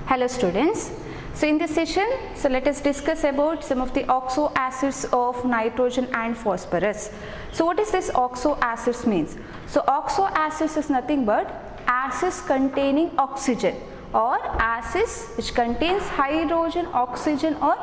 Hello students. So in this session, let us discuss about some of the oxo acids of nitrogen and phosphorus. So what is this oxo acids means? So oxo acids is nothing but acids containing oxygen or acids which contains hydrogen, oxygen, or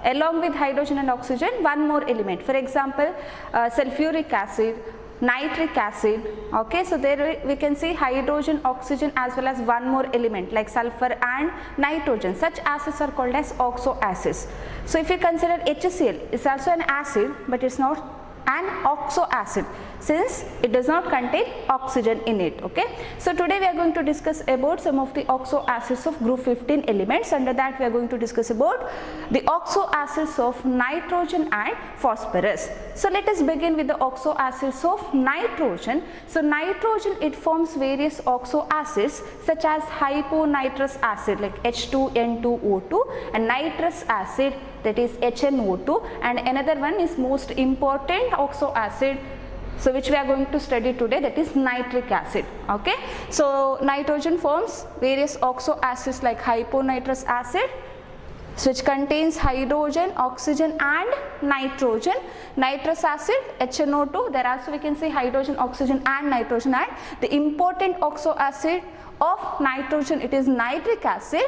along with hydrogen and oxygen one more element. For example, sulfuric acid, nitric acid. Okay, so there we can see hydrogen, oxygen as well as one more element like sulfur and nitrogen. Such acids are called as oxo acids. So if you consider HCl is also an acid, but it's not an oxo acid since it does not contain oxygen in it. Okay, so today we are going to discuss about some of the oxo acids of group 15 elements. Under that we are going to discuss about the oxo acids of nitrogen and phosphorus. So let us begin with the oxo acids of nitrogen. So nitrogen, it forms various oxo acids such as hyponitrous acid like H2N2O2 and nitrous acid, that is HNO2, and another one is most important oxo acid, so which we are going to study today, that is nitric acid. Okay, so nitrogen forms various oxo acids like hyponitrous acid, which contains hydrogen, oxygen and nitrogen. Nitrous acid, HNO2, there also we can see hydrogen, oxygen and nitrogen. And the important oxo acid of nitrogen, it is nitric acid,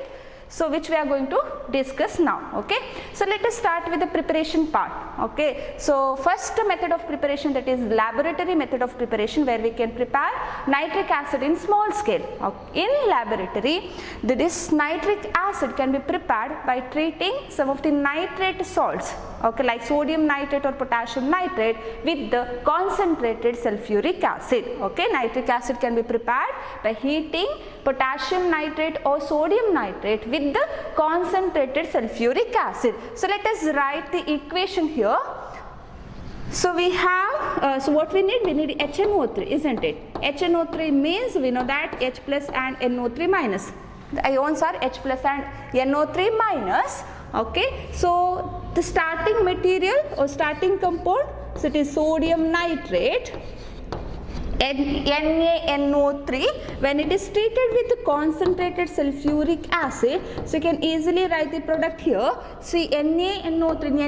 so which we are going to discuss now. Okay, so let us start with the preparation part. Okay, so first method of preparation, that is laboratory method of preparation, where we can prepare nitric acid in small scale. In laboratory, this nitric acid can be prepared by treating some of the nitrate salts, okay, like sodium nitrate or potassium nitrate, with the concentrated sulfuric acid. Okay, nitric acid can be prepared by heating potassium nitrate or sodium nitrate with the concentrated sulfuric acid. So let us write the equation here. So we have, so what we need HNO3, isn't it? HNO3 means we know that H plus and NO3 minus. The ions are H plus and NO3 minus. Okay, so the starting material or starting compound, so it is sodium nitrate, NaNO3, when it is treated with the concentrated sulfuric acid, so you can easily write the product here. See, NaNO3, we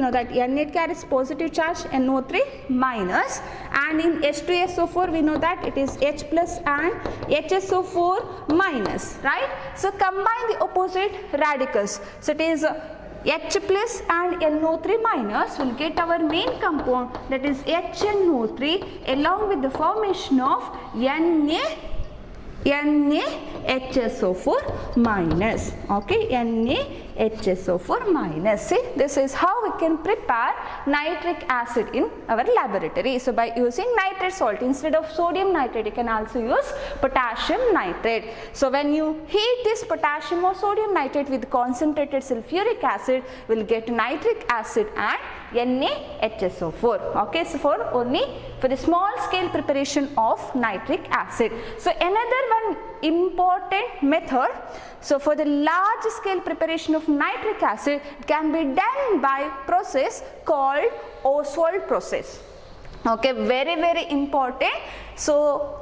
know that Na carries positive charge, NO3 minus, and in H2SO4 we know that it is H plus and HSO4 minus, right? So combine the opposite radicals, so it is H plus and NO3 minus will get our main compound, that is HNO3, along with the formation of NaHSO4 minus. Okay, NaHSO4 minus. See, this is how we can prepare nitric acid in our laboratory. So by using nitrate salt instead of sodium nitrate, you can also use potassium nitrate. So when you heat this potassium or sodium nitrate with concentrated sulfuric acid, we will get nitric acid and NaHSO4. Okay, so for the small scale preparation of nitric acid. So another one important method, so for the large scale preparation of nitric acid, it can be done by process called Ostwald process. Okay, very important. So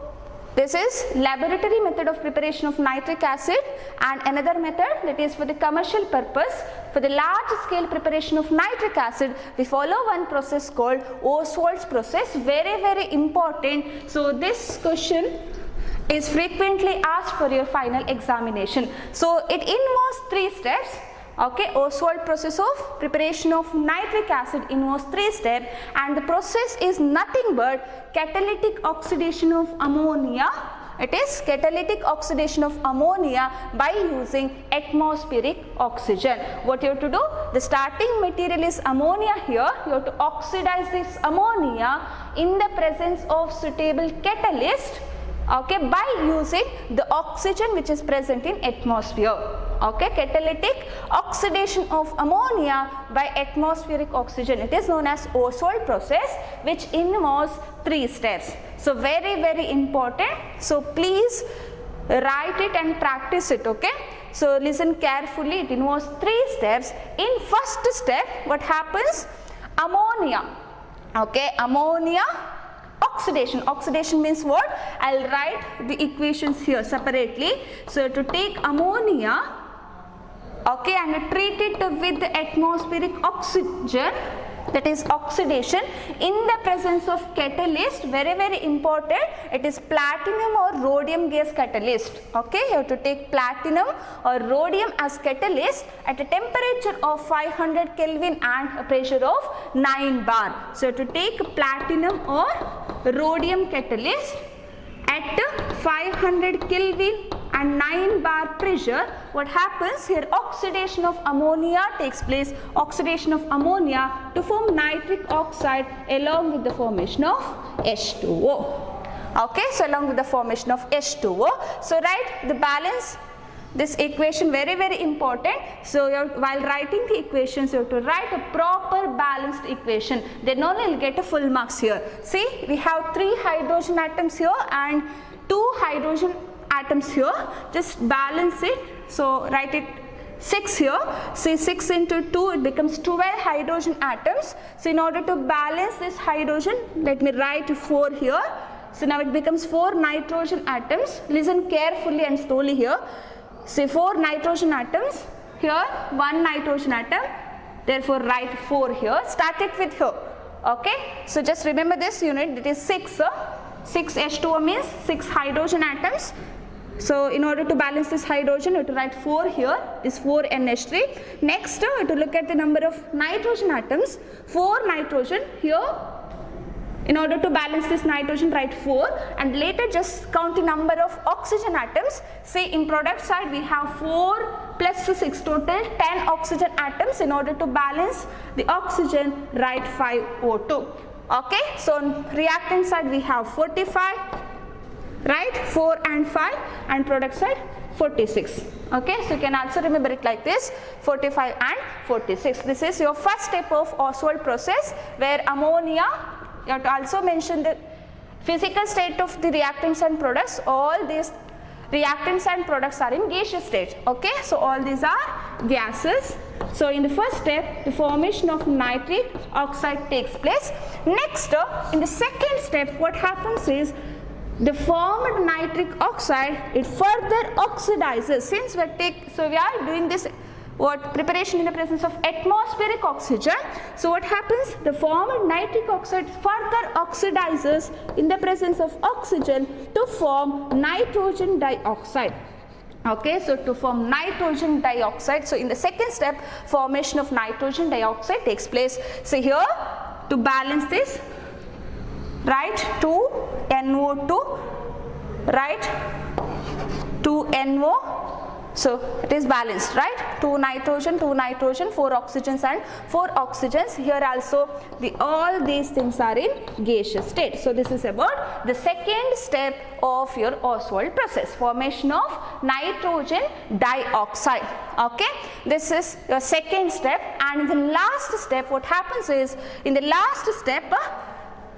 this is laboratory method of preparation of nitric acid, and another method, that is for the commercial purpose. For the large scale preparation of nitric acid, we follow one process called Ostwald's process. Very important. So this question is frequently asked for your final examination. So it involves 3 steps. Okay, Ostwald process of preparation of nitric acid involves 3 steps, and the process is nothing but catalytic oxidation of ammonia. It is catalytic oxidation of ammonia by using atmospheric oxygen. What you have to do? The starting material is ammonia here. You have to oxidize this ammonia in the presence of suitable catalyst. Okay, by using the oxygen which is present in atmosphere. Okay, catalytic oxidation of ammonia by atmospheric oxygen. It is known as Ostwald process, which involves 3 steps. So very important. So please write it and practice it. Okay, so listen carefully. It involves 3 steps. In first step, what happens? Ammonia. Okay, ammonia oxidation. Oxidation means what? I'll write the equations here separately. So to take ammonia, okay, and treat it with atmospheric oxygen, that is oxidation, in the presence of catalyst. Very important, it is platinum or rhodium gas catalyst. Okay, you have to take platinum or rhodium as catalyst at a temperature of 500 Kelvin and a pressure of 9 bar. So you have to take platinum or rhodium catalyst at 500 Kelvin and 9 bar pressure. What happens here? Oxidation of ammonia takes place, oxidation of ammonia to form nitric oxide along with the formation of H2O. Okay, so along with the formation of H2O. So write the balance, this equation very important. So you have, while writing the equations, you have to write a proper balanced equation, then only you will get a full marks here. See, we have 3 hydrogen atoms here and 2 hydrogen atoms here. Just balance it. So write it 6 here. See, 6 into 2, it becomes 12 hydrogen atoms. So in order to balance this hydrogen, let me write 4 here. So now it becomes 4 nitrogen atoms. Listen carefully and slowly here. Say 4 nitrogen atoms, here 1 nitrogen atom, therefore write 4 here. Start it with here. Okay, so just remember this unit, it is 6. 6 H2O means 6 hydrogen atoms. So in order to balance this hydrogen, you have to write 4 here, is 4 NH3. Next, you have to look at the number of nitrogen atoms, 4 nitrogen here. In order to balance this nitrogen, write 4, and later just count the number of oxygen atoms. Say in product side we have 4 plus 6, total 10 oxygen atoms. In order to balance the oxygen, write 5 O2. Okay, so on reactant side we have 45, right, 4 and 5, and product side 46. Okay, so you can also remember it like this, 45 and 46. This is your first step of Ostwald process, where ammonia, you have to also mention the physical state of the reactants and products. All these reactants and products are in gaseous state. Okay, so all these are gases. So in the first step, the formation of nitric oxide takes place. Next, in the second step, what happens is the formed nitric oxide, it further oxidizes. Since we are doing this preparation in the presence of atmospheric oxygen. So what happens? The formed nitric oxide further oxidizes in the presence of oxygen to form nitrogen dioxide. Okay, so to form nitrogen dioxide. So in the second step, formation of nitrogen dioxide takes place. So here, to balance this, write 2NO2, write 2NO. So it is balanced, right? 2 nitrogen, 4 oxygens and 4 oxygens. Here also all these things are in gaseous state. So this is about the second step of your Ostwald process, formation of nitrogen dioxide. Okay, this is your second step. And in the last step, what happens is, in the last step,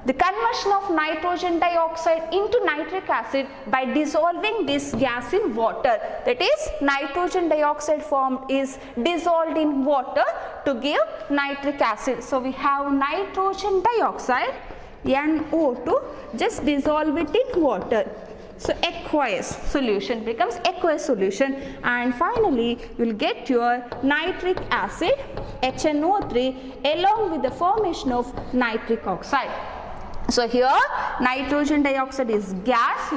the conversion of nitrogen dioxide into nitric acid by dissolving this gas in water. That is, nitrogen dioxide formed is dissolved in water to give nitric acid. So we have nitrogen dioxide, NO2, just dissolve it in water. So aqueous solution becomes aqueous solution, and finally you will get your nitric acid, HNO3, along with the formation of nitric oxide. So here nitrogen dioxide is gas,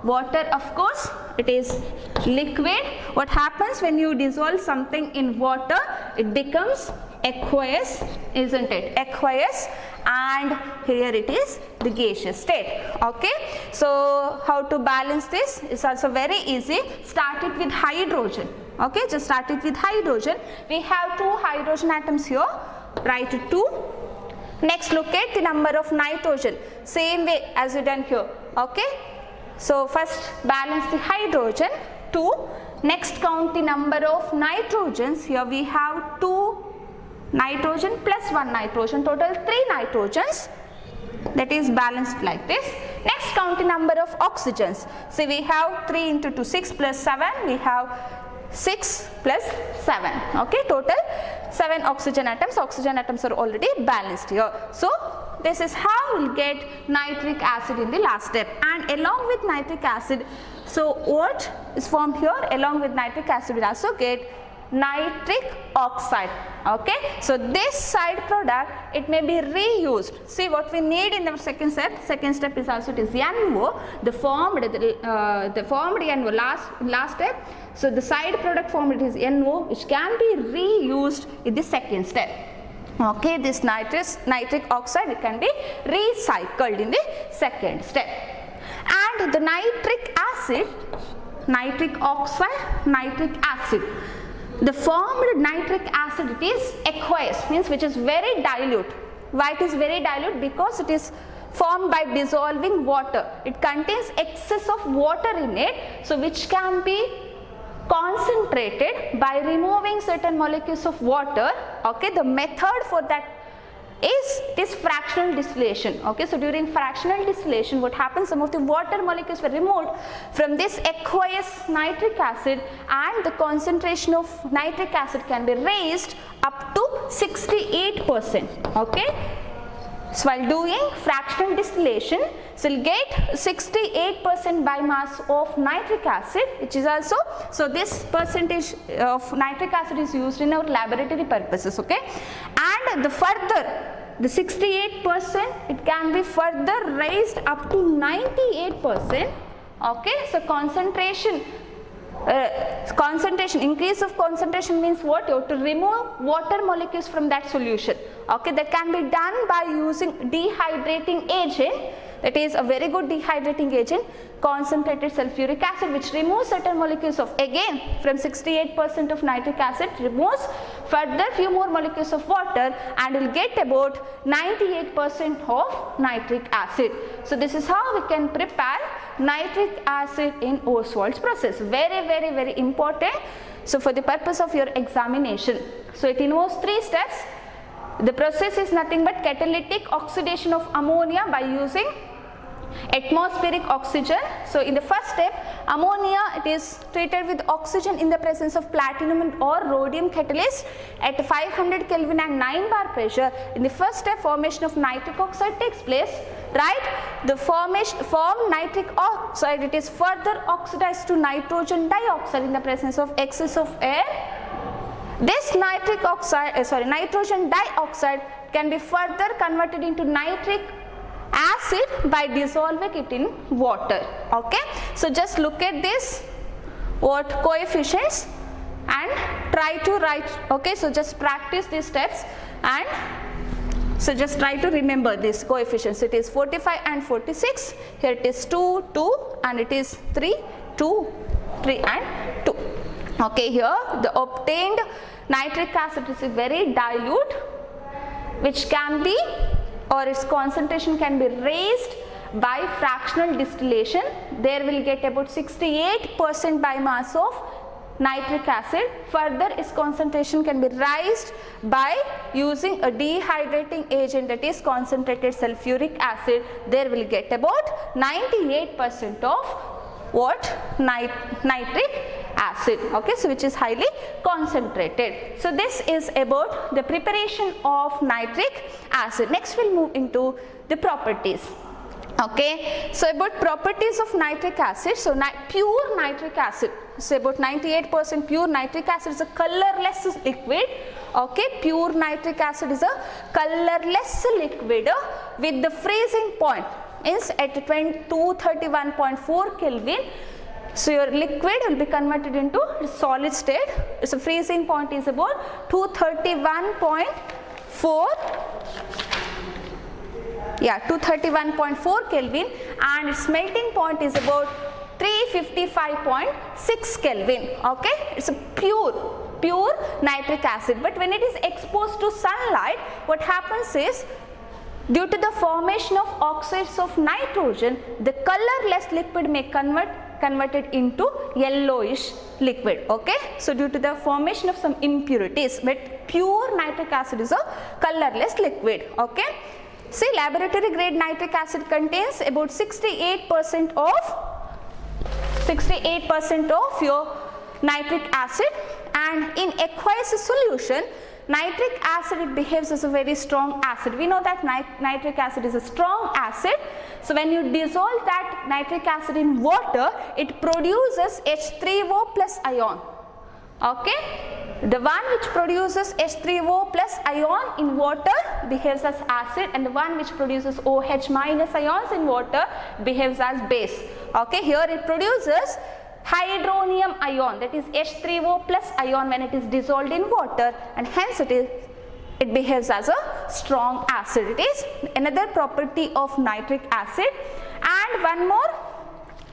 water of course it is liquid. What happens when you dissolve something in water? It becomes aqueous, isn't it? Aqueous, and here it is the gaseous state. Okay, so how to balance this is also very easy. Start it with hydrogen. Okay, just start it with hydrogen. We have 2 hydrogen atoms here, write 2. Next, look at the number of nitrogen, same way as you done here. Okay, so first balance the hydrogen, 2. Next, count the number of nitrogens. Here we have 2 nitrogen plus 1 nitrogen, total 3 nitrogens. That is balanced like this. Next, count the number of oxygens. So we have 3 into 2, 6 plus 7, we have 6 plus 7. Okay, total 7 oxygen atoms. Oxygen atoms are already balanced here. So this is how we'll get nitric acid in the last step. And along with nitric acid, so what is formed here? Along with nitric acid, we'll also get nitric oxide. Okay, so this side product, it may be reused. See what we need in the second step is also it is NO, the formed NO last step. So the side product formed, it is NO, which can be reused in the second step. Okay, this nitric oxide, it can be recycled in the second step. And the nitric acid, nitric oxide, nitric acid, the formed nitric acid, it is aqueous, means which is very dilute. Why it is very dilute? Because it is formed by dissolving water. It contains excess of water in it, so which can be concentrated by removing certain molecules of water. Okay, the method for that is this fractional distillation. Okay, so during fractional distillation, what happens, some of the water molecules were removed from this aqueous nitric acid, and the concentration of nitric acid can be raised up to 68%. Okay, so while doing fractional distillation, so we'll get 68% biomass of nitric acid, which is also, so this percentage of nitric acid is used in our laboratory purposes. Okay, and the 68%, it can be further raised up to 98%. Okay, so increase of concentration means what? You have to remove water molecules from that solution. Okay, that can be done by using dehydrating agent. That is a very good dehydrating agent, concentrated sulfuric acid, which removes certain molecules of, again from 68% of nitric acid, removes further few more molecules of water, and will get about 98% of nitric acid. So this is how we can prepare nitric acid in Ostwald's process. Very, very, very important. So for the purpose of your examination, so it involves 3 steps. The process is nothing but catalytic oxidation of ammonia by using atmospheric oxygen. So in the first step, ammonia, it is treated with oxygen in the presence of platinum or rhodium catalyst at 500 Kelvin and 9 bar pressure. In the first step, formation of nitric oxide takes place, right? The formed nitric oxide, it is further oxidized to nitrogen dioxide in the presence of excess of air. This nitrogen dioxide can be further converted into nitric acid by dissolving it in water. Okay, so just look at this, what coefficients, and try to write. Okay, so just practice these steps, and so just try to remember these coefficients. It is 45 and 46. Here it is 2, 2, and it is 3, 2, 3 and 2. Okay, here the obtained nitric acid is very dilute, which can be, or its concentration can be raised by fractional distillation. There will get about 68% biomass of nitric acid. Further, its concentration can be raised by using a dehydrating agent, that is concentrated sulfuric acid. There will get about 98% of what? Nitric acid. Okay, so which is highly concentrated. So this is about the preparation of nitric acid. Next we'll move into the properties. Okay, so about properties of nitric acid. So pure nitric acid, so about 98% pure nitric acid is a colorless liquid. Okay, pure nitric acid is a colorless liquid with the freezing point is at 231.4 Kelvin. So your liquid will be converted into solid state. So freezing point is about 231.4 Kelvin, and its melting point is about 355.6 Kelvin. Okay, it's a pure nitric acid. But when it is exposed to sunlight, what happens is, due to the formation of oxides of nitrogen, the colorless liquid may converted into yellowish liquid. Okay, so due to the formation of some impurities, but pure nitric acid is a colorless liquid. Okay, see, laboratory grade nitric acid contains about 68% of your nitric acid, and in aqueous solution, nitric acid, it behaves as a very strong acid. We know that nitric acid is a strong acid. So when you dissolve that nitric acid in water, it produces H3O plus ion. Okay, the one which produces H3O plus ion in water behaves as acid, and the one which produces OH minus ions in water behaves as base. Okay, here it produces hydronium ion, that is H3O plus ion when it is dissolved in water, and hence it behaves as a strong acid. It is another property of nitric acid. And one more,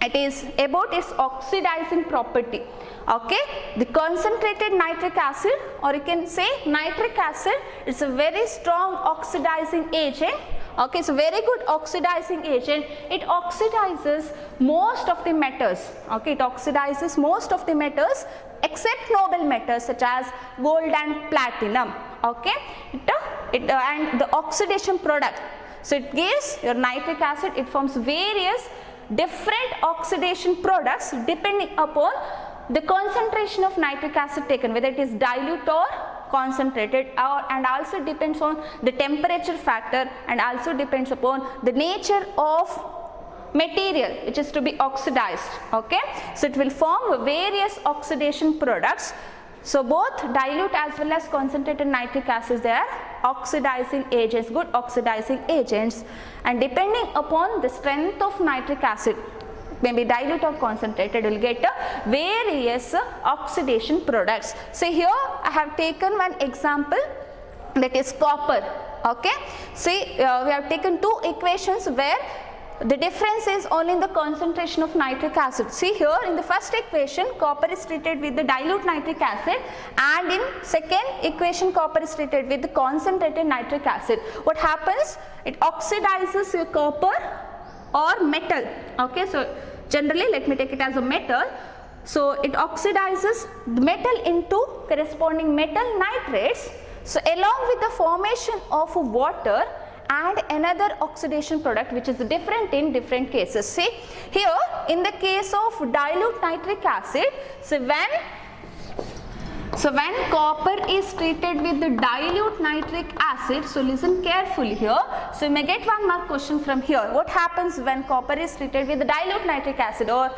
it is about its oxidizing property. Okay, the concentrated nitric acid, or you can say nitric acid, is a very strong oxidizing agent. Okay, so very good oxidizing agent. It oxidizes most of the metals. Okay, it oxidizes most of the metals except noble metals such as gold and platinum. Okay, and the oxidation product. So it gives your nitric acid, it forms various different oxidation products depending upon the concentration of nitric acid taken, whether it is dilute or concentrated, and also depends on the temperature factor, and also depends upon the nature of material which is to be oxidized. Okay, so it will form various oxidation products. So both dilute as well as concentrated nitric acids, they are oxidizing agents, good oxidizing agents, and depending upon the strength of nitric acid, maybe dilute or concentrated, will get various oxidation products. So here I have taken one example, that is copper. Okay, see we have taken two equations where the difference is only in the concentration of nitric acid. See here in the first equation, copper is treated with the dilute nitric acid, and in second equation copper is treated with the concentrated nitric acid. What happens? It oxidizes your copper or metal. Okay, so generally let me take it as a metal. So it oxidizes the metal into corresponding metal nitrates. So along with the formation of water and another oxidation product which is different in different cases. See here in the case of dilute nitric acid, so when copper is treated with the dilute nitric acid, so listen carefully here. So you may get one mark question from here. What happens when copper is treated with the dilute nitric acid, or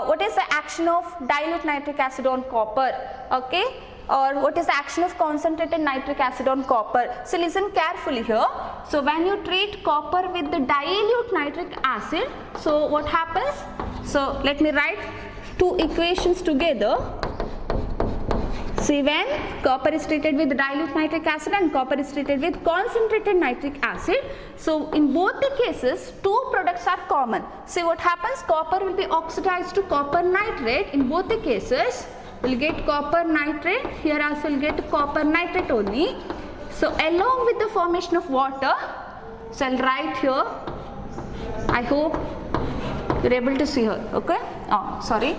what is the action of dilute nitric acid on copper? Okay, or what is the action of concentrated nitric acid on copper? So listen carefully here. So when you treat copper with the dilute nitric acid, so what happens? So let me write two equations together. See, when copper is treated with dilute nitric acid and copper is treated with concentrated nitric acid, so in both the cases two products are common. See what happens? Copper will be oxidized to copper nitrate. In both the cases we'll get copper nitrate, here also we'll get copper nitrate only. So along with the formation of water, so I'll write here, I hope you're able to see here. Okay, sorry.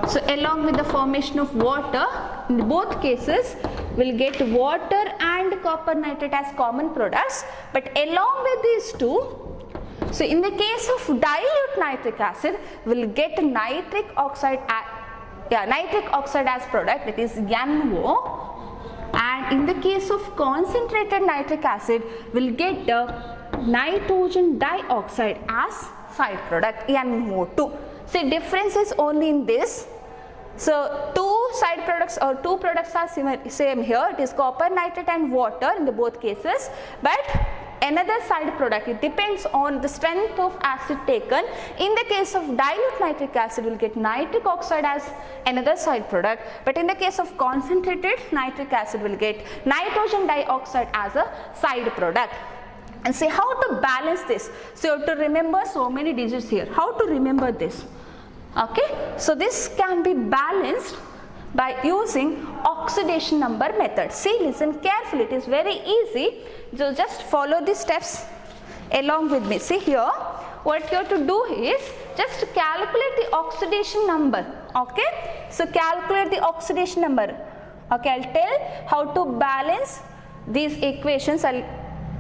So along with the formation of water, in both cases we'll get water and copper nitrate as common products, but along with these two, so in the case of dilute nitric acid we'll get nitric oxide as product, that is NO, and in the case of concentrated nitric acid we'll get nitrogen dioxide as side product, NO2. See, difference is only in this. So two side products or two products are same here. It is copper nitrate and water in the both cases, but another side product, it depends on the strength of acid taken. In the case of dilute nitric acid we'll get nitric oxide as another side product, but in the case of concentrated nitric acid we'll get nitrogen dioxide as a side product. And see how to balance this. So you have to remember so many digits here. How to remember this? Okay, so this can be balanced by using oxidation number method. See, listen carefully, it is very easy. So just follow the steps along with me. See here, what you have to do is just calculate the oxidation number. Okay, so calculate the oxidation number. Okay, I'll tell how to balance these equations. I'll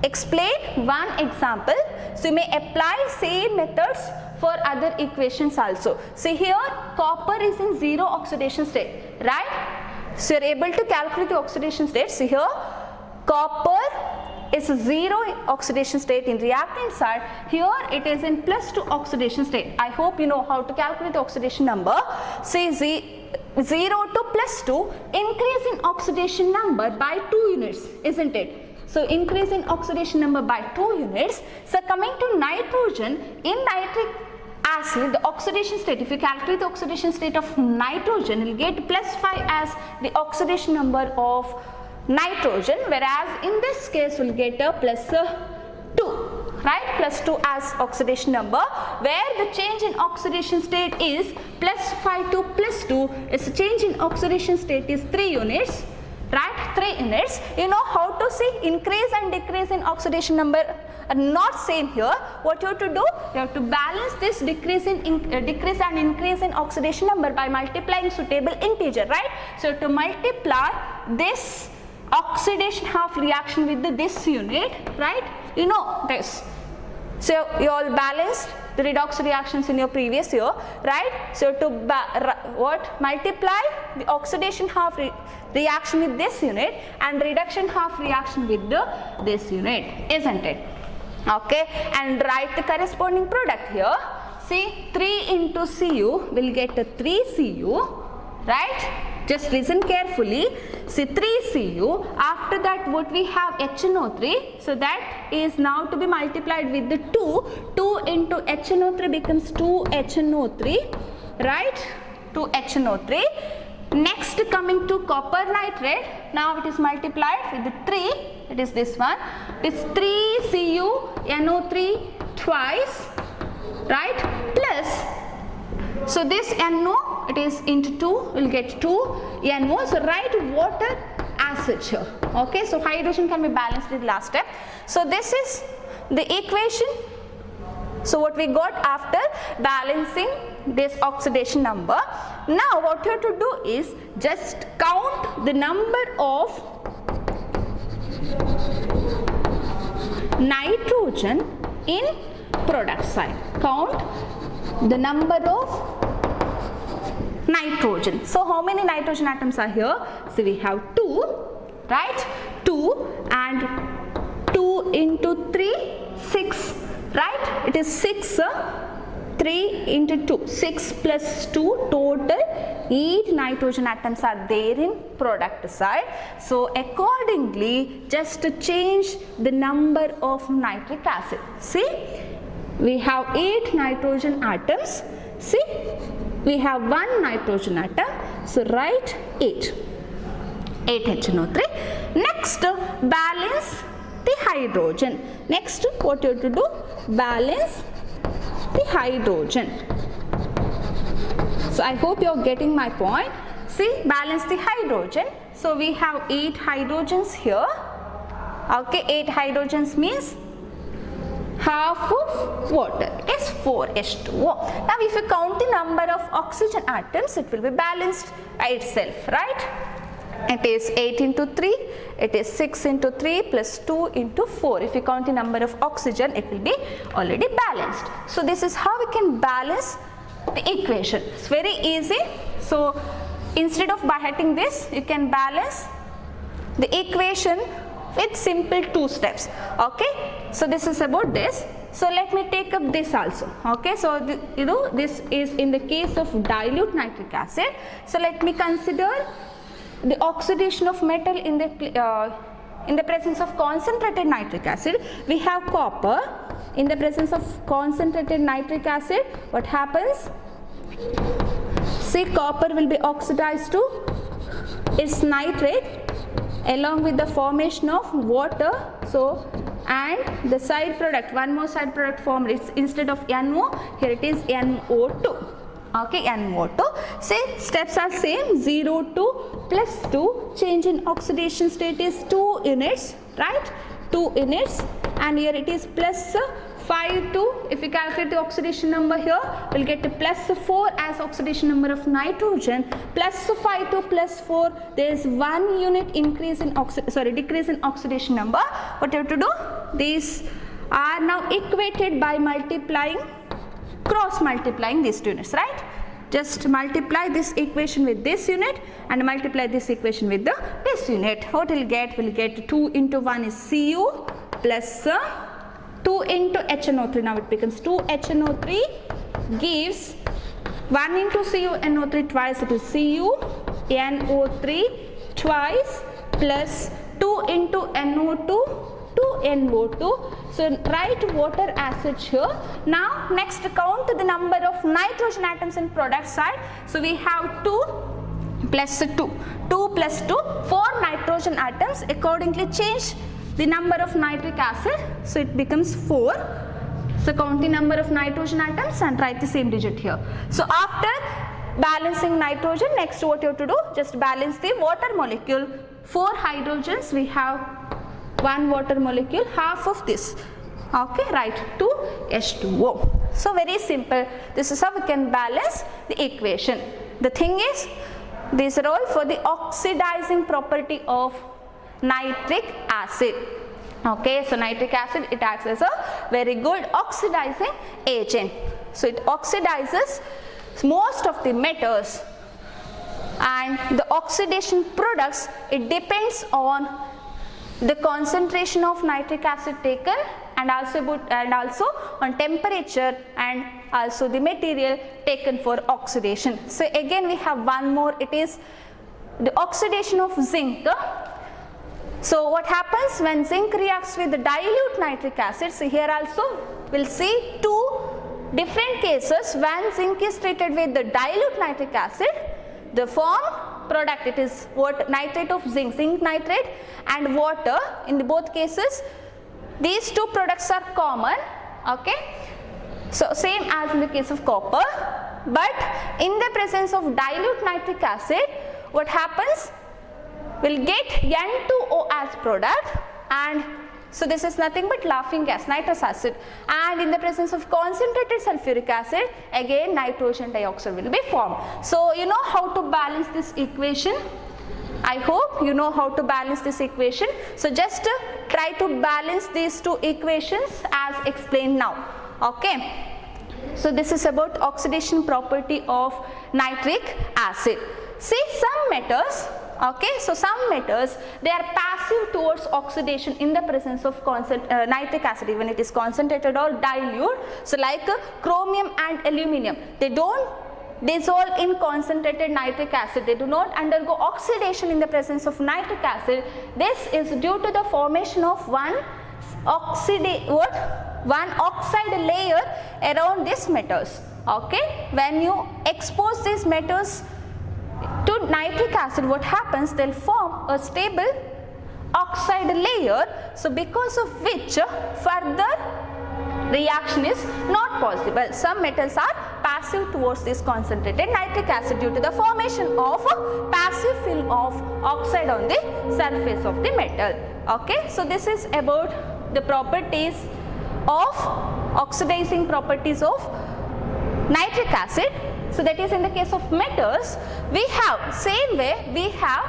explain one example. So you may apply same methods for other equations also. See here, copper is in zero oxidation state, right? So you are able to calculate the oxidation state. See here, copper is zero oxidation state in reactant side. Here it is in +2 oxidation state. I hope you know how to calculate the oxidation number. See 0 to plus 2, increase in oxidation number by 2 units, isn't it? So increase in oxidation number by 2 units. So coming to nitrogen, in nitric acid, the oxidation state, if you calculate the oxidation state of nitrogen, you will get plus 5 as the oxidation number of nitrogen, whereas in this case we will get a plus 2. Right, plus 2 as oxidation number, where the change in oxidation state is plus 5 to plus 2 is change in oxidation state is 3 units, right, 3 units. You know how to see increase and decrease in oxidation number are not same here. What you have to do, you have to balance this decrease and increase in oxidation number by multiplying suitable integer, right. So to multiply this oxidation half reaction with this unit, right, you know this. So you all balanced the redox reactions in your previous year, right. So to multiply the oxidation half reaction with this unit and reduction half reaction with this unit, isn't it? Okay, and write the corresponding product here. See, 3 into Cu will get a 3Cu, right. Just listen carefully. See, 3Cu. After that, what we have HNO3. So that is now to be multiplied with the 2. 2 into HNO3 becomes 2HNO3, right? 2HNO3. Next, coming to copper nitrate. Now it is multiplied with the 3. It is this one. It is 3CuNO3 twice, right? Plus. So this NO, it is into 2, will get 2 NO. So write water acid here. Okay, so hydrogen can be balanced in the last step. So this is the equation. So what we got after balancing this oxidation number. Now what you have to do is just count the number of nitrogen in product side. Count the number of nitrogen. So how many nitrogen atoms are here? So we have 2, right? 2 and 2 into 3, 6, right? It is 6, 3 into 2, 6 plus 2, total 8 nitrogen atoms are there in product side. So accordingly, just to change the number of nitric acid. See, we have 8 nitrogen atoms. See, we have 1 nitrogen atom. So write 8 HNO3. Next, balance the hydrogen. Next, what you have to do? Balance the hydrogen. So I hope you are getting my point. See, balance the hydrogen. So we have 8 hydrogens here. Okay, 8 hydrogens means half of water is 4H2O. Now if you count the number of oxygen atoms, it will be balanced by itself, right? It is 8 into 3, it is 6 into 3 plus 2 into 4. If you count the number of oxygen, it will be already balanced. So this is how we can balance the equation. It's very easy. So instead of beheading this, you can balance the equation with simple 2 steps. Okay, so this is about this. So let me take up this also. Okay, so this is in the case of dilute nitric acid. So let me consider the oxidation of metal in the presence of concentrated nitric acid. We have copper. In the presence of concentrated nitric acid, what happens? See, copper will be oxidized to its nitrate along with the formation of water. So, and the side product, one more side product formed. It's instead of NO, here it is NO2. Okay, NO2. Say steps are same, 0 to plus 2. Change in oxidation state is 2 units, right? 2 units, and here it is plus 5 to, if we calculate the oxidation number here, we'll get to plus 4 as oxidation number of nitrogen. Plus 5 to plus 4, there is 1 unit increase in decrease in oxidation number. What you have to do? These are now equated by cross multiplying these two units, right? Just multiply this equation with this unit and multiply this equation with this unit. What we'll get? We'll get 2 into 1 is Cu plus 2 into HNO3. Now it becomes 2 HNO3 gives 1 into CuNO3 twice, it is CuNO3 twice plus 2 into NO2, 2 NO2. So write water acid here. Now next count the number of nitrogen atoms in product side. So we have 2 plus 2, 2 plus 2, 4 nitrogen atoms. Accordingly change the number of nitric acid. So it becomes 4. So count the number of nitrogen atoms and write the same digit here. So after balancing nitrogen, next what you have to do, just balance the water molecule. 4 hydrogens, we have 1 water molecule, half of this. Okay, write 2H2O. So very simple. This is how we can balance the equation. The thing is, these are all for the oxidizing property of nitric acid. Okay, so nitric acid, it acts as a very good oxidizing agent. So it oxidizes most of the metals, and the oxidation products, it depends on the concentration of nitric acid taken and also on temperature and also the material taken for oxidation. So again we have one more, it is the oxidation of zinc. So what happens when zinc reacts with the dilute nitric acid? So here also we'll see 2 different cases when zinc is treated with the dilute nitric acid. The form product, it is what, nitrate of zinc, zinc nitrate and water. In the both cases these 2 products are common. Okay, so same as in the case of copper, but in the presence of dilute nitric acid, what happens, we'll get N2O as product, and so this is nothing but laughing gas, nitrous acid, and in the presence of concentrated sulfuric acid, again nitrogen dioxide will be formed. So you know how to balance this equation. I hope you know how to balance this equation. So just try to balance these 2 equations as explained now. Okay, so this is about oxidation property of nitric acid. See, some metals, okay, so some metals, they are passive towards oxidation in the presence of nitric acid, even it is concentrated or dilute. So like chromium and aluminium, they don't dissolve in concentrated nitric acid, they do not undergo oxidation in the presence of nitric acid. This is due to the formation of one oxide layer around these metals. Okay, when you expose these metals to nitric acid, what happens, they'll form a stable oxide layer. So because of which further reaction is not possible. Some metals are passive towards this concentrated nitric acid due to the formation of a passive film of oxide on the surface of the metal. Okay, so this is about the properties of oxidizing properties of nitric acid. So that is in the case of metals, we have same way we have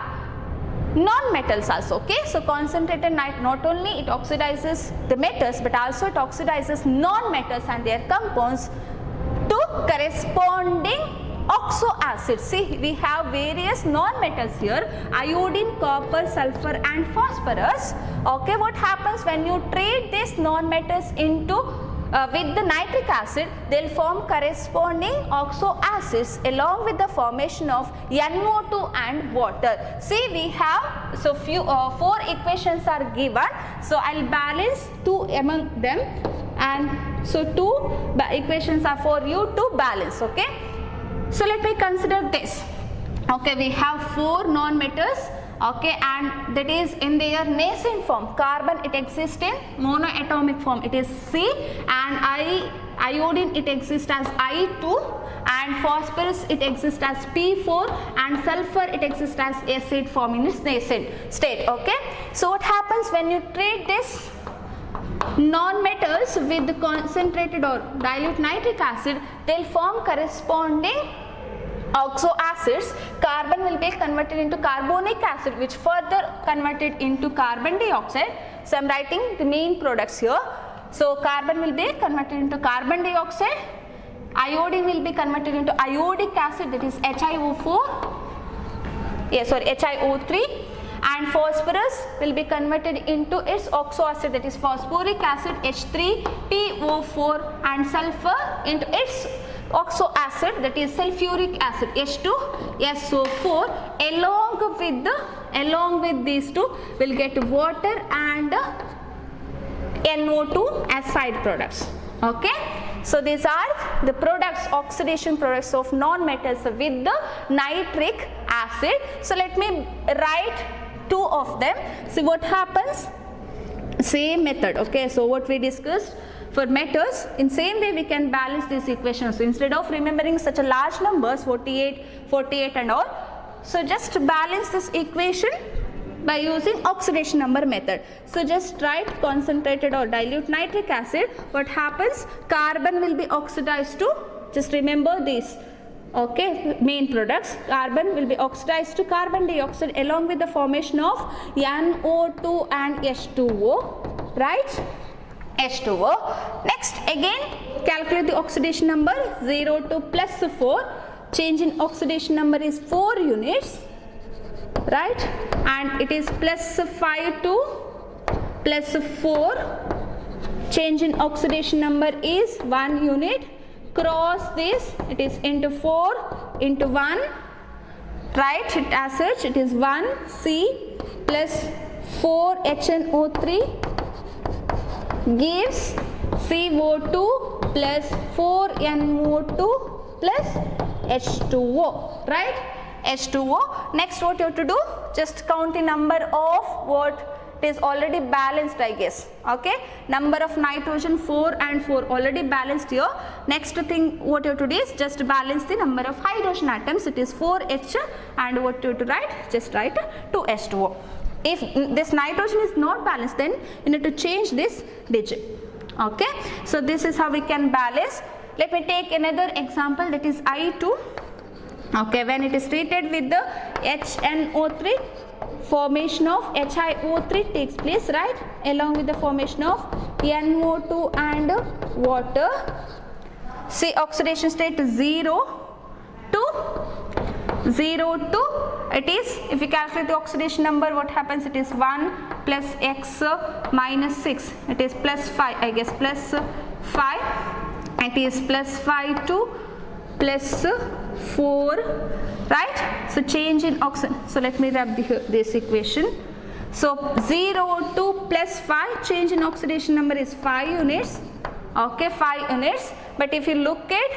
non-metals also. Okay, so concentrated not only it oxidizes the metals but also it oxidizes non-metals and their compounds to corresponding oxo acids. See, we have various non-metals here, iodine, copper, sulfur and phosphorus. Okay, what happens when you treat these non-metals into with the nitric acid, they will form corresponding oxo acids along with the formation of NO2 and water. See, we have, so 4 equations are given, so I will balance 2 among them, and so 2 equations are for you to balance. Okay, so let me consider this. Okay, we have 4 non-metals. Okay, and that is in their nascent form. Carbon, it exists in monoatomic form, it is C, and iodine, it exists as I2, and phosphorus, it exists as P4, and sulfur, it exists as S8 form in its nascent state. Okay, so what happens when you treat this non-metals with the concentrated or dilute nitric acid, they will form corresponding oxo acids. Carbon will be converted into carbonic acid, which further converted into carbon dioxide. So I am writing the main products here. So carbon will be converted into carbon dioxide, iodine will be converted into iodic acid, that is HiO3, and phosphorus will be converted into its oxo acid, that is phosphoric acid H3PO4, and sulfur into its oxo acid, that is sulfuric acid H2SO4, along with these two will get water and NO2 as side products. Okay, so these are the products, oxidation products of non-metals with the nitric acid. So let me write two of them. See what happens. Same method. Okay, so what we discussed for metals, in same way we can balance this equation. So instead of remembering such a large numbers 48 and all, so just balance this equation by using oxidation number method. So just write concentrated or dilute nitric acid. What happens? Carbon will be oxidized to, just remember this, okay, main products. Carbon will be oxidized to carbon dioxide along with the formation of NO2 and H2O, right? H2O. Next again calculate the oxidation number. 0 to plus 4. Change in oxidation number is 4 units. Right, and it is plus 5 to plus 4. Change in oxidation number is 1 unit. Cross this, it is into 4 into 1. Write it as such, it is 1 C plus 4 HNO3 gives CO2 plus 4 NO2 plus H2O, right? H2O. Next what you have to do, just count the number of what it is already balanced, I guess. Okay, number of nitrogen 4 and 4 already balanced here. Next thing what you have to do is just balance the number of hydrogen atoms. It is 4H, and what you have to write, just write 2H2O. If this nitrogen is not balanced, then you need to change this digit. Okay, so this is how we can balance. Let me take another example, that is I2. Okay, when it is treated with the HNO3, formation of HiO3 takes place, right, along with the formation of NO2 and water. See, oxidation state 0 to it is, if we calculate the oxidation number, what happens, it is 1 plus X minus 6, it is plus 5, I guess, plus 5, it is plus 5 to plus 4, right? So change in oxidation. So let me rub this equation. So 0 to plus 5, change in oxidation number is 5 units. Okay, 5 units. But if you look at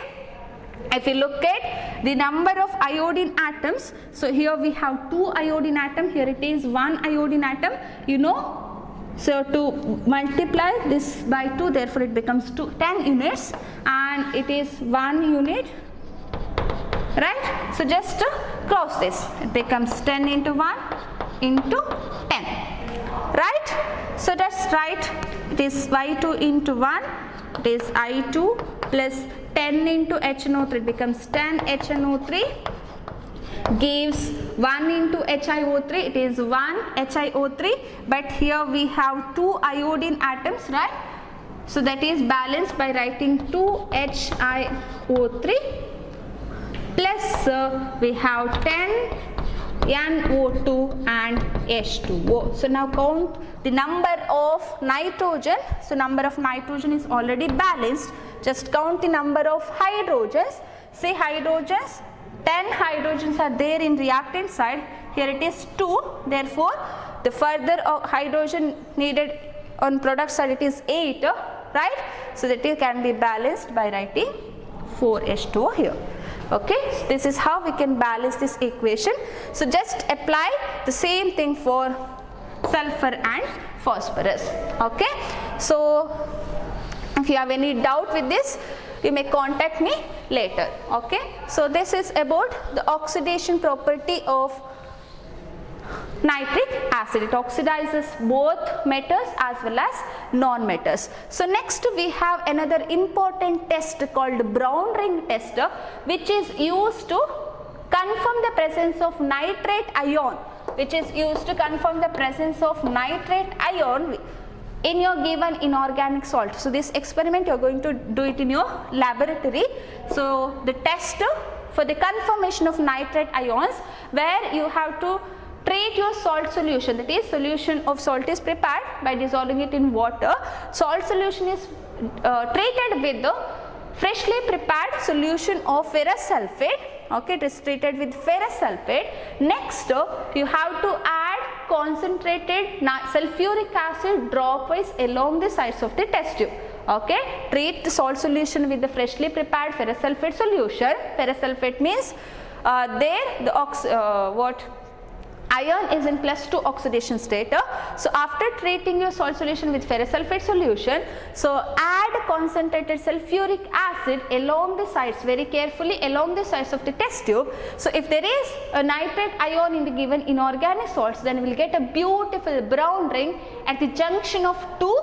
the number of iodine atoms, so here we have 2 iodine atom, here it is 1 iodine atom, you know. So to multiply this by 2, therefore it becomes 10 units, and it is 1 unit. Right, so just cross this, it becomes 10 into 1 into 10, right? So that's right, it is Y2 into 1, it is I2 plus 10 into HNO3, it becomes 10 HNO3 gives 1 into HiO3, it is 1 HiO3, but here we have 2 iodine atoms, right? So that is balanced by writing 2 HiO3 plus we have 10 NO2 and H2O. So now count the number of nitrogen. So number of nitrogen is already balanced. Just count the number of hydrogens. See, hydrogens, 10 hydrogens are there in reactant side. Here it is 2. Therefore, the further hydrogen needed on product side, it is 8, right? So that it can be balanced by writing 4H2O here. Okay, so this is how we can balance this equation. So just apply the same thing for sulfur and phosphorus. Okay, so if you have any doubt with this, you may contact me later. Okay, so this is about the oxidation property of nitric acid. It oxidizes both metals as well as non-metals. So next we have another important test called Brown ring test, which is used to confirm the presence of nitrate ion, in your given inorganic salt. So this experiment you are going to do it in your laboratory. So the test for the confirmation of nitrate ions, where you have to treat your salt solution, that is, solution of salt is prepared by dissolving it in water. Salt solution is treated with the freshly prepared solution of ferrous sulfate. Okay, it is treated with ferrous sulfate. Next, you have to add concentrated sulfuric acid dropwise along the sides of the test tube. Okay, treat the salt solution with the freshly prepared ferrous sulfate solution. Ferrous sulfate means there the ion is in +2 oxidation state. So after treating your salt solution with ferrous sulfate solution, so add concentrated sulfuric acid along the sides, very carefully along the sides of the test tube. So if there is a nitrate ion in the given inorganic salts, then we will get a beautiful brown ring at the junction of two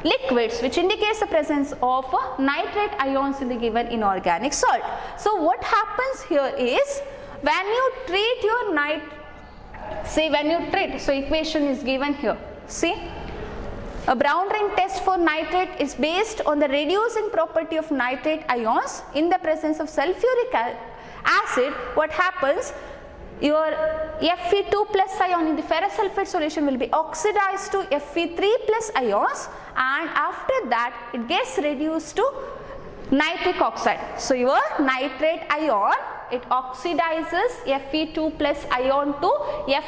liquids, which indicates the presence of nitrate ions in the given inorganic salt. So what happens here is, when you treat your so equation is given here. See, a brown ring test for nitrate is based on the reducing property of nitrate ions in the presence of sulfuric acid. What happens? Your Fe2 plus ion in the ferrous sulfate solution will be oxidized to Fe3 plus ions, and after that it gets reduced to nitric oxide. So your nitrate ion, it oxidizes Fe2 plus ion to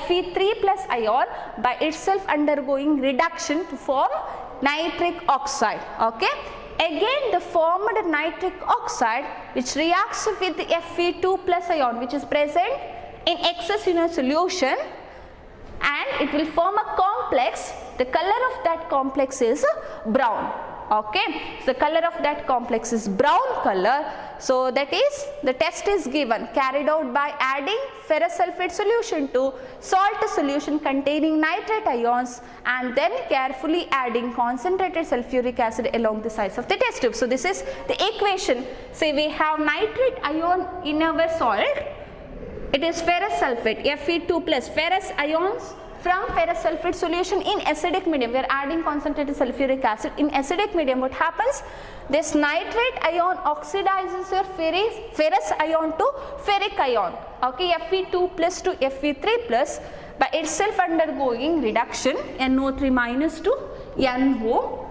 Fe3 plus ion by itself undergoing reduction to form nitric oxide. Okay. Again, the formed nitric oxide, which reacts with the Fe2 plus ion, which is present in excess in a solution, and it will form a complex. The color of that complex is brown. Okay, so the color of that complex is brown color. So that is, the test is given, carried out by adding ferrous sulfate solution to salt solution containing nitrate ions, and then carefully adding concentrated sulfuric acid along the sides of the test tube. So this is the equation. Say we have nitrate ion in our salt, it is ferrous sulfate, Fe2 plus ferrous ions from ferrous sulfate solution in acidic medium. We are adding concentrated sulfuric acid in acidic medium. What happens? This nitrate ion oxidizes your ferrous ion to ferric ion. Okay, Fe2 plus to Fe3 plus by itself undergoing reduction, NO3 minus to NO.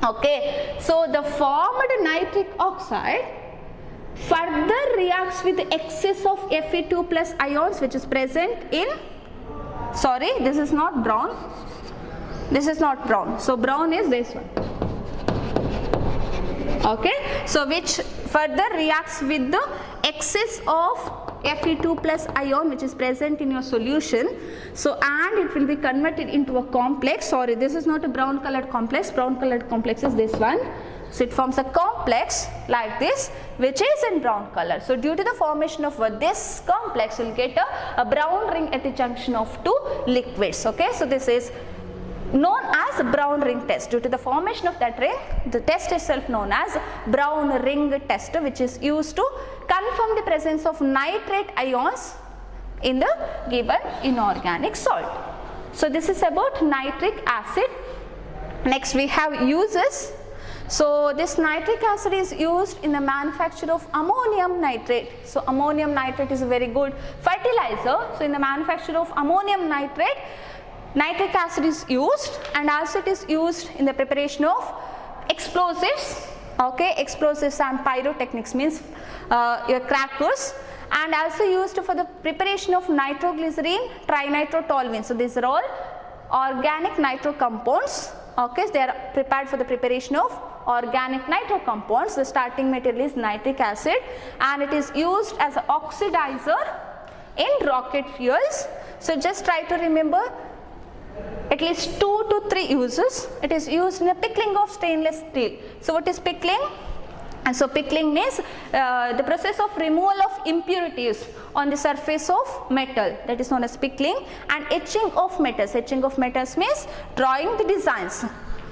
Okay, so the formed nitric oxide further reacts with the excess of Fe2 plus ions, which is present in, sorry, this is not brown, this is not brown, so brown is this one. Okay, so which further reacts with the excess of Fe2 plus ion, which is present in your solution. So and it will be converted into a complex. Sorry, this is not a brown colored complex. Brown colored complex is this one. So it forms a complex like this, which is in brown color. So due to the formation of this complex, you will get a brown ring at the junction of two liquids. Okay, so this is known as brown ring test. Due to the formation of that ring, the test itself known as brown ring test, which is used to confirm the presence of nitrate ions in the given inorganic salt. So this is about nitric acid. Next we have uses. So this nitric acid is used in the manufacture of ammonium nitrate. So ammonium nitrate is a very good fertilizer. So in the manufacture of ammonium nitrate, nitric acid is used, and also it is used in the preparation of explosives. Okay, explosives and pyrotechnics means your crackers, and also used for the preparation of nitroglycerine, trinitrotoluene. So these are all organic nitro compounds. Okay, so they are prepared for the preparation of organic nitro compounds. The starting material is nitric acid, and it is used as an oxidizer in rocket fuels. So just try to remember at least 2 to 3 uses. It is used in the pickling of stainless steel. So what is pickling? And so pickling means the process of removal of impurities on the surface of metal, that is known as pickling. And etching of metals. Etching of metals means drawing the designs.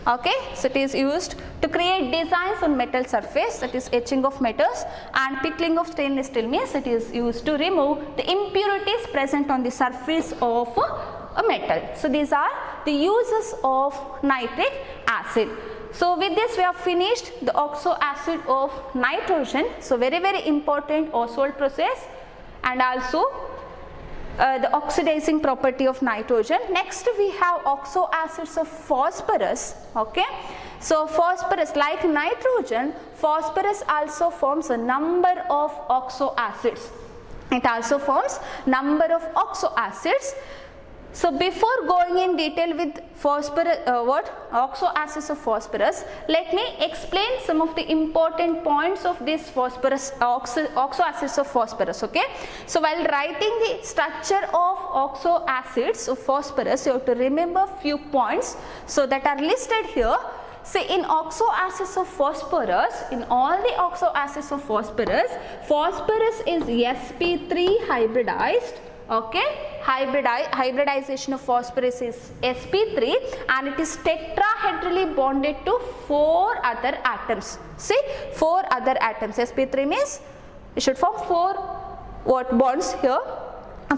Okay, so it is used to create designs on metal surface, that is etching of metals. And pickling of stainless steel means it is used to remove the impurities present on the surface of a metal. So these are the uses of nitric acid. So with this we have finished the oxo acid of nitrogen. So very important Oswald process, and also the oxidizing property of nitrogen. Next we have oxo acids of phosphorus. Okay, So phosphorus, like nitrogen, phosphorus also forms a number of oxo acids. It also forms number of oxo acids. So before going in detail with phosphorus, oxo acids of phosphorus, let me explain some of the important points of this phosphorus oxo acids of phosphorus. Okay, so while writing the structure of oxo acids of phosphorus, you have to remember few points so that are listed here. Say in oxo acids of phosphorus, in all the oxo acids of phosphorus, phosphorus is sp3 hybridized. Okay, hybridization of phosphorus is sp3 and it is tetrahedrally bonded to 4 other atoms. See, 4 other atoms. Sp3 means it should form 4 bonds here.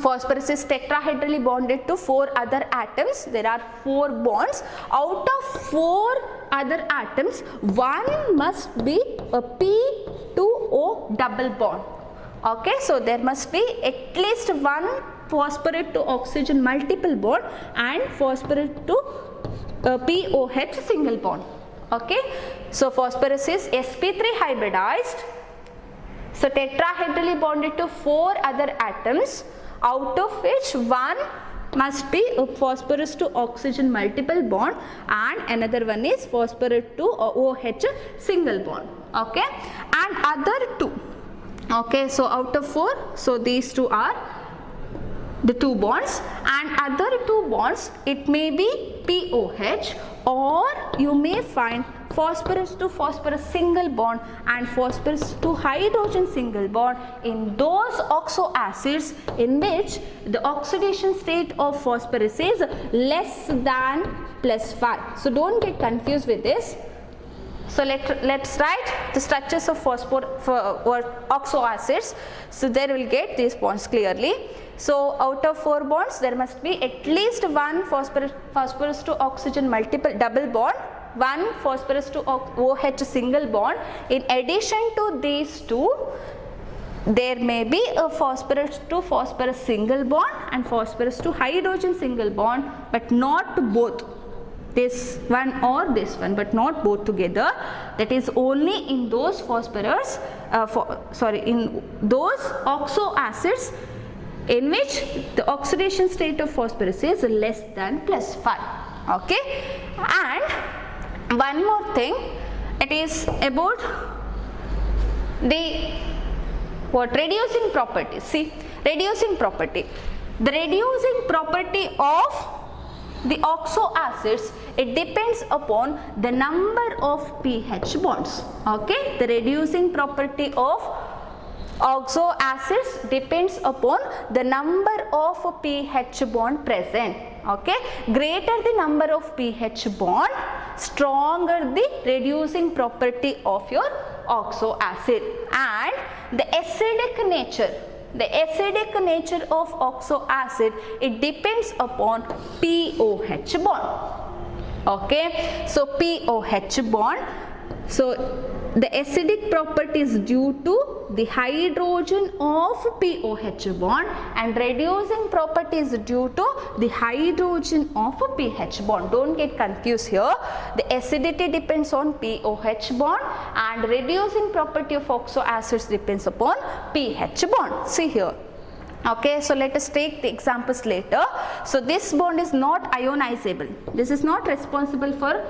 Phosphorus is tetrahedrally bonded to 4 other atoms. There are 4 bonds. Out of 4 other atoms, one must be a P2O double bond. Okay, so there must be at least one phosphorate to oxygen multiple bond and phosphorate to POH single bond. Okay, so phosphorus is sp3 hybridized, so tetrahedrally bonded to 4 other atoms, out of which one must be a phosphorus to oxygen multiple bond and another one is phosphorate to OH single bond. Okay, and other 2. Okay, so out of 4, so these 2 are the 2 bonds, and other 2 bonds, it may be POH or you may find phosphorus to phosphorus single bond and phosphorus to hydrogen single bond in those oxo acids in which the oxidation state of phosphorus is less than +5. So don't get confused with this. So let's write the structures of oxo acids. So there we'll get these bonds clearly. So out of 4 bonds, there must be at least one phosphorus to oxygen multiple double bond, one phosphorus to OH single bond. In addition to these 2, there may be a phosphorus to phosphorus single bond and phosphorus to hydrogen single bond, but not both. This one or this one, but not both together. That is only in those phosphorus, in those oxo acids in which the oxidation state of phosphorus is less than +5. Okay, and one more thing, it is about the reducing property. See, reducing property. The reducing property of the oxo acids, it depends upon the number of pH bonds. Okay, the reducing property of oxo acids depends upon the number of pH bond present. Okay, greater the number of pH bond, stronger the reducing property of your oxo acid. And the acidic nature, the acidic nature of oxo acid, it depends upon POH bond. Okay, so POH bond, so the acidic property is due to the hydrogen of POH bond and reducing property is due to the hydrogen of pH bond. Don't get confused here. The acidity depends on POH bond and reducing property of oxo acids depends upon pH bond. See here. Okay, so let us take the examples later. So this bond is not ionizable. This is not responsible for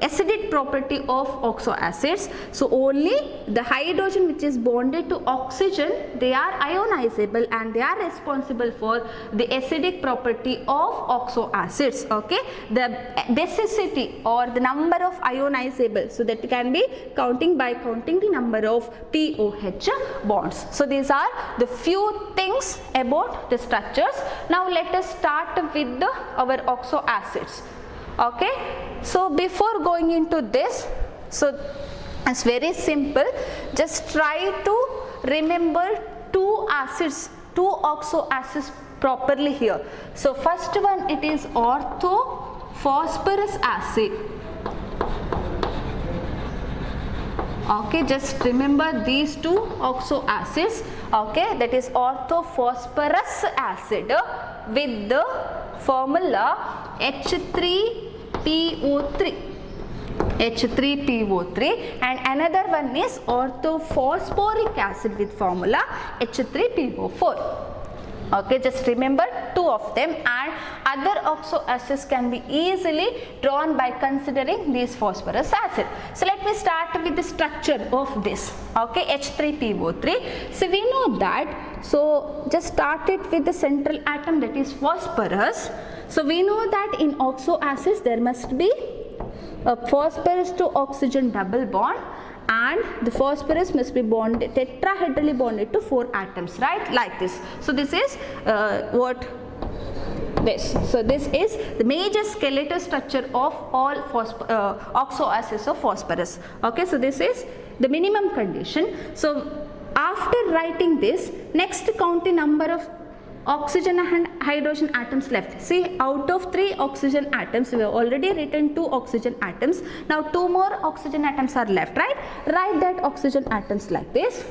acidic property of oxo acids. So only the hydrogen which is bonded to oxygen, they are ionizable and they are responsible for the acidic property of oxo acids. Okay, the basicity or the number of ionizable, so that can be counting by counting the number of POH bonds. So these are the few things about the structures. Now let us start with our oxo acids. Okay, so before going into this, so it's very simple. Just try to remember 2 acids, 2 oxo acids properly here. So first one, it is orthophosphorus acid. Okay, just remember these 2 oxo acids. Okay, that is orthophosphorus acid with the formula H3 PO3, H3PO3, and another one is orthophosphoric acid with formula H3PO4. Okay, just remember two of them, and other oxo acids can be easily drawn by considering these phosphorus acid. So let me start with the structure of this. Okay, H3PO3. So we know that, so just start it with the central atom, that is phosphorus. So we know that in oxo acids there must be a phosphorus to oxygen double bond, and the phosphorus must be bonded, tetrahedrally bonded to 4 atoms, right, like this. So this is what this. So this is the major skeletal structure of all oxo acids of phosphorus. Okay, so this is the minimum condition. So after writing this, next count the number of oxygen and hydrogen atoms left. See, out of 3 oxygen atoms, we have already written 2 oxygen atoms. Now 2 more oxygen atoms are left, right? Write that oxygen atoms like this.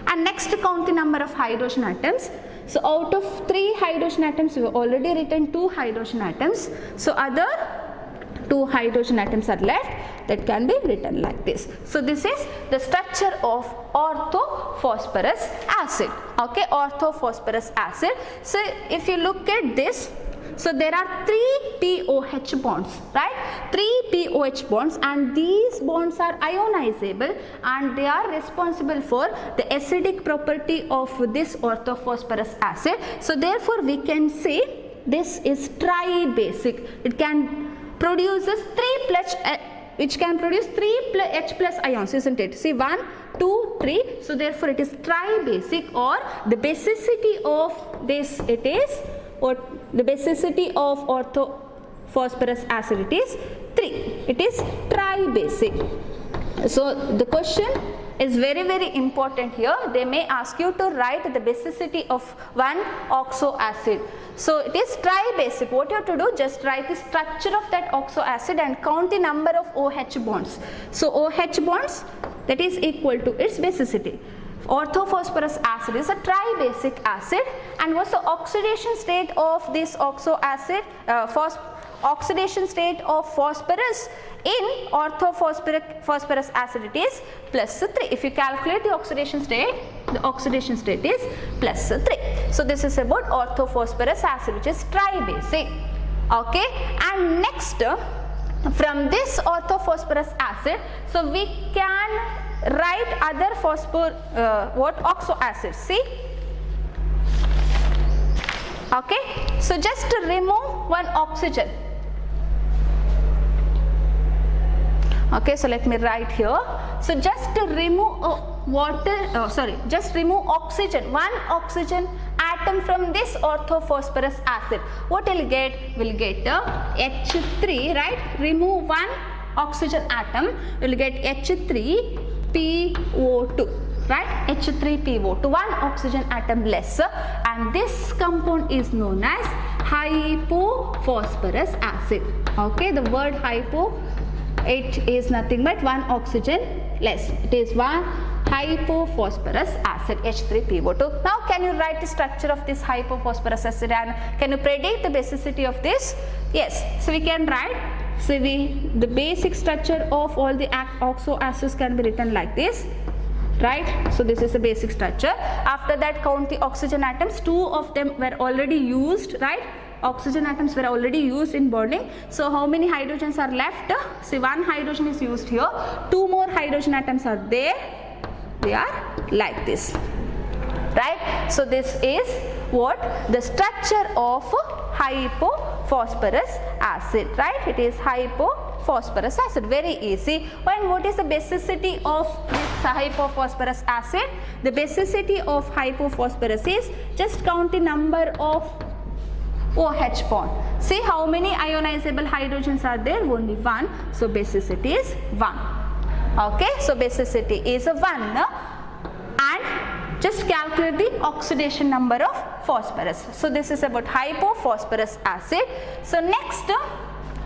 And next count the number of hydrogen atoms. So out of 3 hydrogen atoms, we have already written 2 hydrogen atoms. So other 2 hydrogen atoms are left, that can be written like this. So this is the structure of orthophosphorus acid. Okay, orthophosphorus acid. So if you look at this, so there are 3 POH bonds, right? 3 POH bonds, and these bonds are ionizable, and they are responsible for the acidic property of this orthophosphorus acid. So therefore we can say this is tri-basic. It can produces 3 plus which can produce 3 H plus ions, isn't it? See, 1, 2, 3. So therefore it is tri-basic, or the basicity of this, it is, or the basicity of orthophosphorus acid, it is 3. It is tri-basic. So the question is very, very important here. They may ask you to write the basicity of one oxo acid. So it is tri-basic. What you have to do, just write the structure of that oxo acid and count the number of OH bonds. So OH bonds, that is equal to its basicity. Orthophosphorus acid is a tri-basic acid, and what's the oxidation state of this oxo acid? Oxidation state of phosphorus in orthophosphorus acid, it is plus 3. If you calculate the oxidation state is plus 3. So this is about orthophosphorus acid, which is tri-basic. Okay, and next from this orthophosphorus acid, so we can write other oxo acids. See, okay, so just to remove one oxygen. Okay, so let me write here. So just to remove just remove oxygen, one oxygen atom from this orthophosphorus acid. What will get? We'll get H3, right? Remove one oxygen atom, we'll get H3PO2, right? H3PO2, one oxygen atom less, and this compound is known as hypophosphorus acid. Okay, the word hypo, it is nothing but one oxygen less. It is one hypophosphorus acid, H3PO2. Now can you write the structure of this hypophosphorus acid, and can you predict the basicity of this? Yes, so we can write. So the basic structure of all the oxo acids can be written like this, right? So this is the basic structure. After that, count the oxygen atoms. 2 of them were already used, right? Oxygen atoms were already used in bonding. So how many hydrogens are left? See, 1 hydrogen is used here. 2 more hydrogen atoms are there. They are like this, right? So this is what the structure of hypophosphorus acid, right? It is hypophosphorus acid, very easy. And what is the basicity of this hypophosphorus acid? The basicity of hypophosphorus is, just count the number of OH bond. See how many ionizable hydrogens are there? Only 1. So basicity is 1. Okay, so basicity is 1. And just calculate the oxidation number of phosphorus. So this is about hypophosphorus acid. So next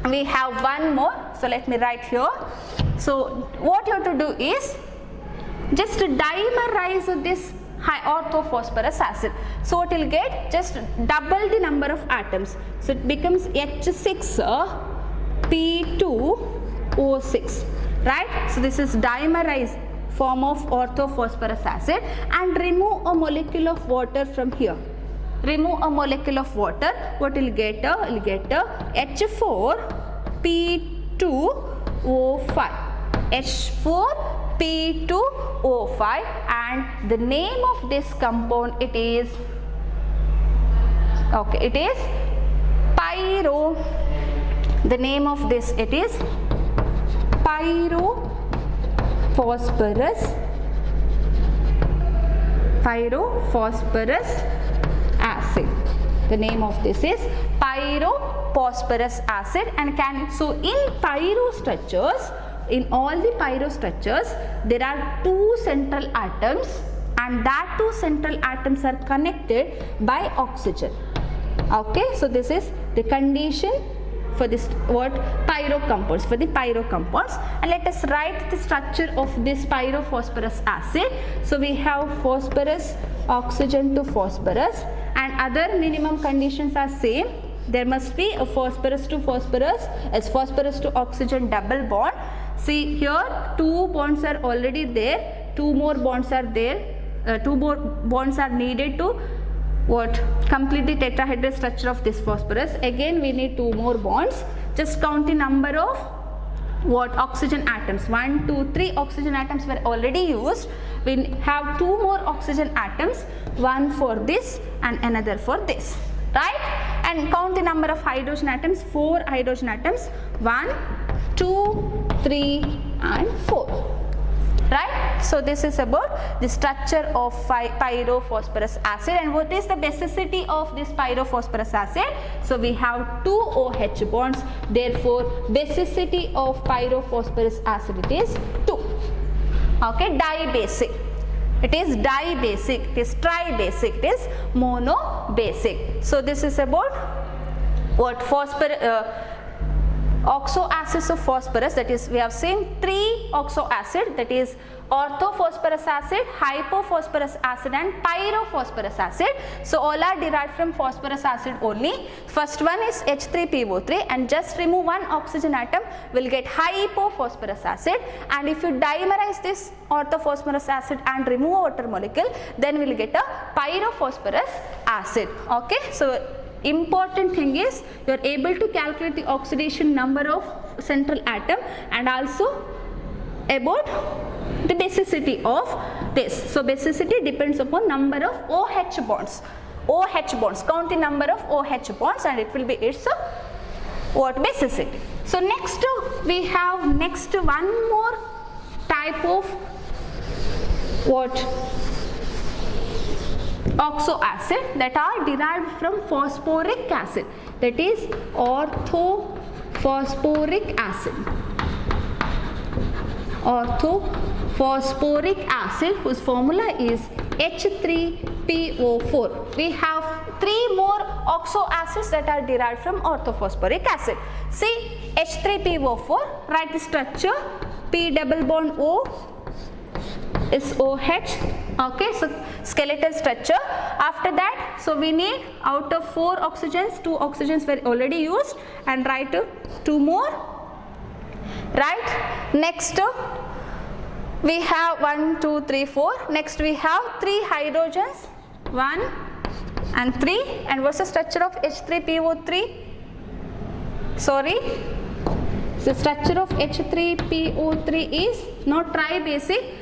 we have one more. So let me write here. So what you have to do is just dimerize this orthophosphorus acid. So what will get? Just double the number of atoms. So it becomes H6 P2O6, right? So this is dimerized form of orthophosphorus acid, and remove a molecule of water from here. Remove a molecule of water, what will get a H4P2O5, H4P2O5, and the name of this compound, it is pyro. The name of this, it is pyrophosphorus acid. The name of this is pyrophosphorus acid. And so in pyro structures, in all the pyro structures, there are two central atoms, and that two central atoms are connected by oxygen. Okay, so this is the condition for this pyro compounds, for the pyro compounds. And let us write the structure of this pyrophosphorus acid. So we have phosphorus, oxygen to phosphorus, and other minimum conditions are same. There must be a phosphorus to phosphorus, as phosphorus to oxygen double bond. See here, two bonds are already there, two more bonds are there, two more bonds are needed to complete the tetrahedral structure of this phosphorus. Again we need two more bonds. Just count the number of oxygen atoms. 1, 2, 3 oxygen atoms were already used. We have two more oxygen atoms, one for this and another for this, right? And count the number of hydrogen atoms, 4 hydrogen atoms, 1, 2, 3 and 4. Right? So this is about the structure of pyrophosphorus acid. And what is the basicity of this pyrophosphorus acid? So we have two OH bonds, therefore basicity of pyrophosphorus acid, it is 2. Okay, dibasic. It is dibasic, it is tribasic, it is monobasic. So this is about oxo acids of phosphorus, that is we have seen 3 oxo acid, that is orthophosphorus acid, hypophosphorus acid and pyrophosphorus acid. So all are derived from phosphorus acid only. First one is H3PO3, and just remove one oxygen atom, will get hypophosphorus acid. And if you dimerize this orthophosphorus acid and remove a water molecule, then we will get a pyrophosphorus acid. Okay, so important thing is you are able to calculate the oxidation number of central atom and also about the basicity of this. So basicity depends upon number of OH bonds. OH bonds, count the number of OH bonds and it will be its basicity. So next we have one more type of oxo acid that are derived from phosphoric acid, that is orthophosphoric acid. Orthophosphoric acid, whose formula is H3PO4. We have 3 more oxo acids that are derived from orthophosphoric acid. See H3PO4, write the structure, P double bond O is OH. Okay, so skeletal structure. After that, so we need out of 4 oxygens, 2 oxygens were already used, and write 2 more. Right? Next we have 1, 2, 3, 4. Next we have 3 hydrogens, 1 and 3. And what's the structure of H3PO3? Sorry, the structure of H3PO3 is not tribasic.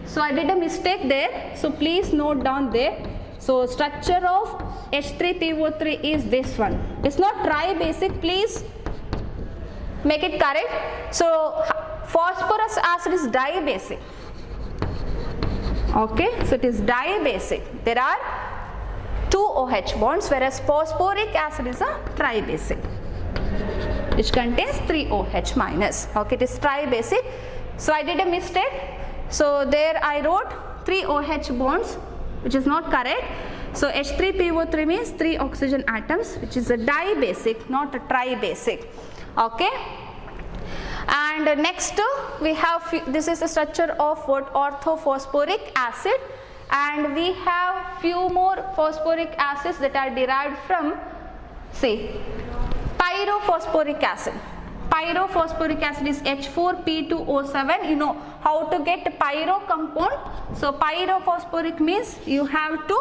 So I did a mistake there, so please note down there. So structure of H3PO3 is this one. It's not tribasic, please make it correct. So phosphorus acid is dibasic. Okay, so it is dibasic. There are 2 OH bonds, whereas phosphoric acid is a tribasic, which contains 3 OH minus. Okay, it is tribasic. So I did a mistake. So there I wrote 3 OH bonds, which is not correct. So H3PO3 means 3 oxygen atoms, which is a dibasic, not a tribasic. Okay. And next we have, this is the structure of orthophosphoric acid, and we have few more phosphoric acids that are derived from, say, pyrophosphoric acid. pyrophosphoric acid is H4P2O7. You know how to get pyro compound. So pyrophosphoric means you have to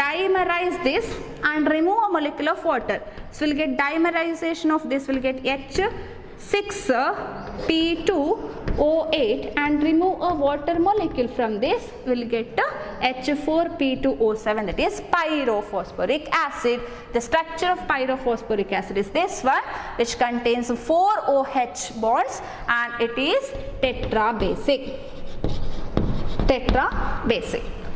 dimerize this and remove a molecule of water. So we'll get dimerization of this, will get H6P2O8 and remove a water molecule from this, will get H4P2O7, that is pyrophosphoric acid. The structure of pyrophosphoric acid is this one, which contains 4 OH bonds and it is tetrabasic.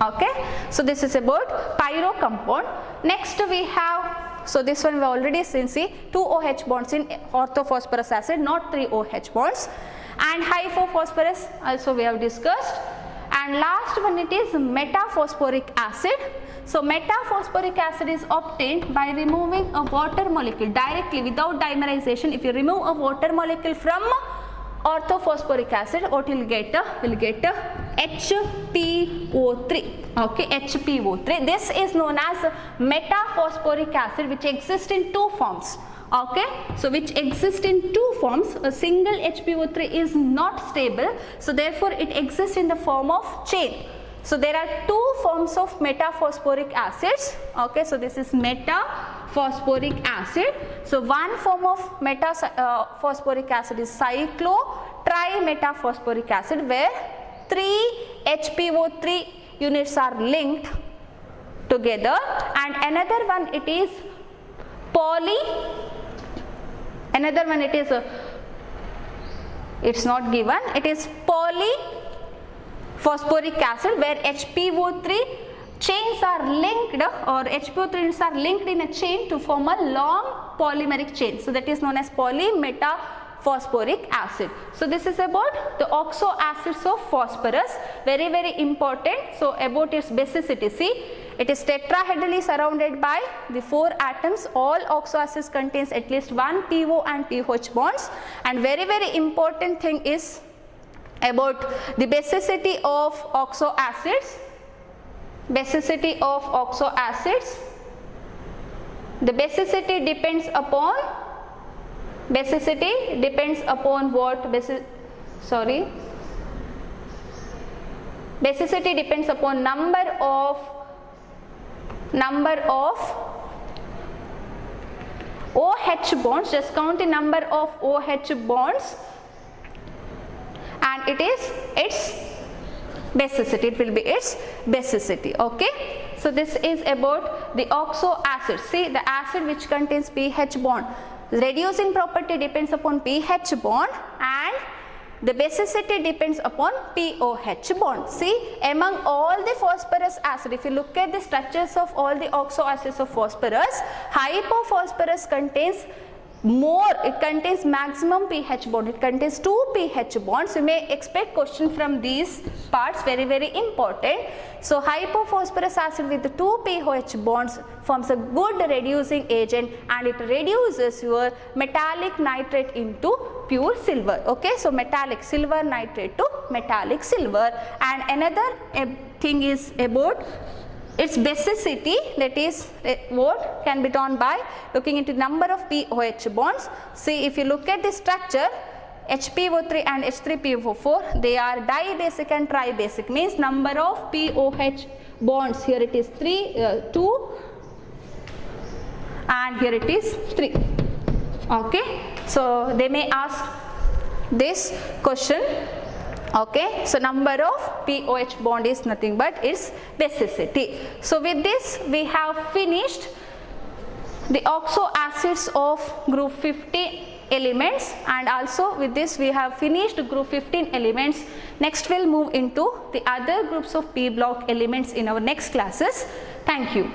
Okay, so this is about pyro compound. Next we have, so this one we already seen, see 2 OH bonds in orthophosphorus acid, not 3 OH bonds, and hypophosphorus also we have discussed. And last one, it is metaphosphoric acid. So metaphosphoric acid is obtained by removing a water molecule directly without dimerization. If you remove a water molecule from orthophosphoric acid, what will get? Will get HPO3. Okay, HPO3. This is known as metaphosphoric acid, which exists in 2 forms. Okay, so which exists in 2 forms. A single HPO3 is not stable, so therefore it exists in the form of chain. So there are 2 forms of metaphosphoric acids. Okay, so this is metaphosphoric acid. So one form of metaphosphoric acid is cyclo-trimetaphosphoric acid, where 3 HPO3 units are linked together, and another one it is it's not given, it is polyphosphoric acid, where HPO3 chains are linked, or HPO3 units are linked in a chain to form a long polymeric chain. So that is known as polymetaphosphoric acid. So this is about the oxo acids of phosphorus, very very important. So about its basicity, see, it is tetrahedrally surrounded by the 4 atoms. All oxo acids contains at least 1 PO and PH bonds, and very very important thing is about the basicity of oxo acids. Basicity of oxo acids, the basicity depends upon what? Basicity depends upon number of OH bonds. Just count the number of OH bonds, and it is its basicity, it will be its basicity. Okay, so this is about the oxo acid. See, the acid which contains pH bond, reducing property depends upon pH bond, and the basicity depends upon POH bond. See, among all the phosphorus acid, if you look at the structures of all the oxo acids of phosphorus, hypophosphorus contains more, it contains maximum pH bond, it contains 2 pH bonds. You may expect question from these parts, very very important. So hypophosphorus acid with the 2 pH bonds forms a good reducing agent, and it reduces your metallic nitrate into pure silver. Okay, so metallic silver nitrate to metallic silver. And another thing is about its basicity, that is what can be done by looking into number of POH bonds. See, if you look at the structure, HPO3 and H3PO4, they are dibasic and tribasic, means number of POH bonds, here it is 2 and here it is 3. Okay, so they may ask this question. Okay, so number of POH bond is nothing but its basicity. So with this we have finished the oxo acids of group 15 elements, and also with this we have finished group 15 elements. Next we'll move into the other groups of P block elements in our next classes. Thank you.